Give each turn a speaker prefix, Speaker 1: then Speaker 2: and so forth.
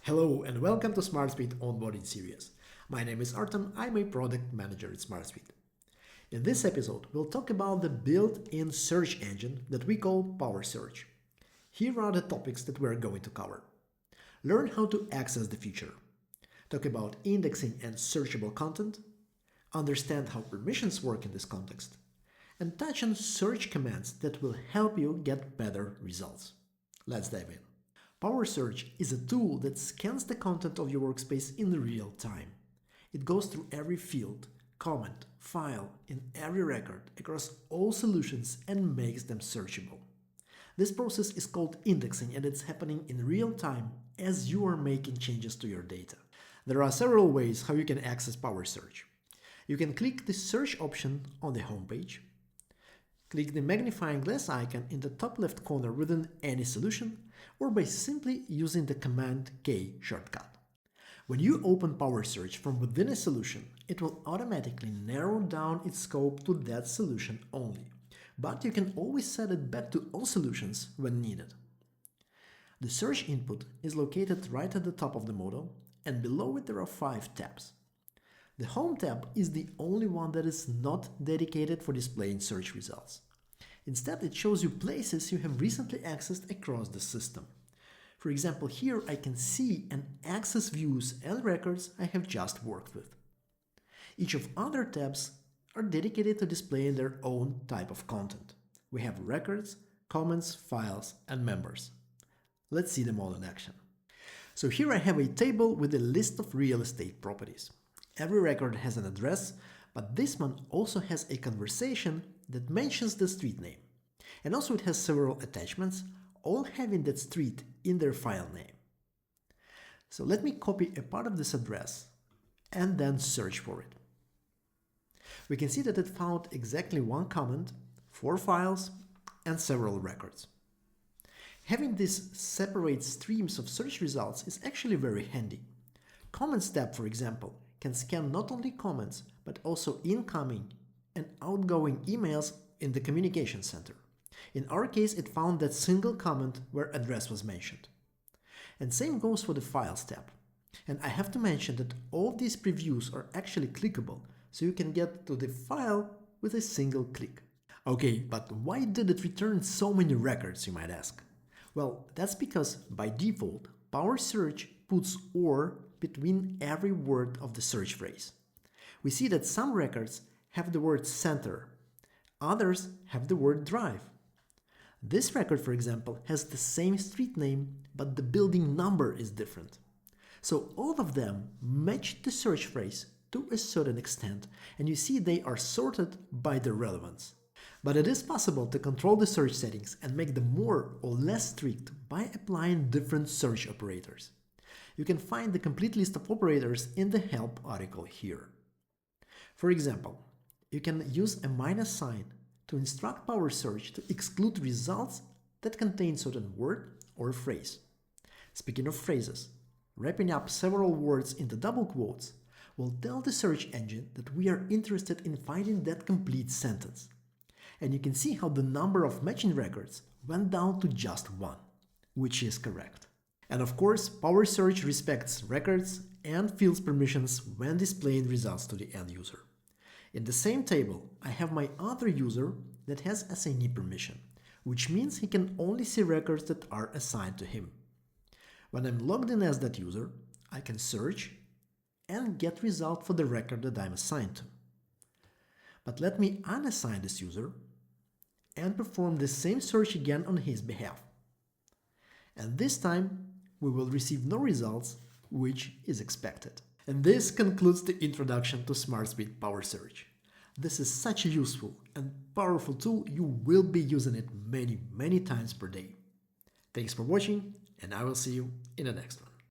Speaker 1: Hello and welcome to SmartSuite Onboarding Series. My name is Artem, I'm a product manager at SmartSuite. In this episode, we'll talk about the built-in search engine that we call Power Search. Here are the topics that we're going to cover. Learn how to access the feature. Talk about indexing and searchable content. Understand how permissions work in this context. And touch on search commands that will help you get better results. Let's dive in. Power Search is a tool that scans the content of your workspace in real time. It goes through every field, comment, file, in every record across all solutions and makes them searchable. This process is called indexing and it's happening in real time as you are making changes to your data. There are several ways how you can access Power Search. You can click the search option on the home page. Click the magnifying glass icon in the top left corner within any solution, or by simply using the Command K shortcut. When you open Power Search from within a solution, it will automatically narrow down its scope to that solution only, but you can always set it back to all solutions when needed. The search input is located right at the top of the modal, and below it there are 5 tabs. The Home tab is the only one that is not dedicated for displaying search results. Instead, it shows you places you have recently accessed across the system. For example, here I can see and access views and records I have just worked with. Each of other tabs are dedicated to displaying their own type of content. We have records, comments, files, and members. Let's see them all in action. So here I have a table with a list of real estate properties. Every record has an address, but this one also has a conversation that mentions the street name. And also it has several attachments, all having that street in their file name. So let me copy a part of this address and then search for it. We can see that it found exactly one comment, 4 files, and several records. Having these separate streams of search results is actually very handy. Comments tab, for example, can scan not only comments, but also incoming and outgoing emails in the communication center. In our case, it found that single comment where address was mentioned. And same goes for the Files tab. And I have to mention that all these previews are actually clickable, so you can get to the file with a single click. Okay, but why did it return so many records, you might ask? Well, that's because by default, Power Search puts OR between every word of the search phrase. We see that some records have the word center, others have the word drive. This record, for example, has the same street name, but the building number is different. So all of them match the search phrase to a certain extent, and you see they are sorted by their relevance. But it is possible to control the search settings and make them more or less strict by applying different search operators. You can find the complete list of operators in the help article here. For example, you can use a minus sign to instruct Power Search to exclude results that contain certain word or phrase. Speaking of phrases, wrapping up several words into double quotes will tell the search engine that we are interested in finding that complete sentence. And you can see how the number of matching records went down to just 1, which is correct. And of course, Power Search respects records and fields permissions when displaying results to the end user. In the same table, I have my other user that has assignee permission, which means he can only see records that are assigned to him. When I'm logged in as that user, I can search and get result for the record that I'm assigned to. But let me unassign this user and perform the same search again on his behalf. And this time, we will receive no results, which is expected. And this concludes the introduction to SmartSuite Power Search. This is such a useful and powerful tool, you will be using it many times per day. Thanks for watching, and I will see you in the next one.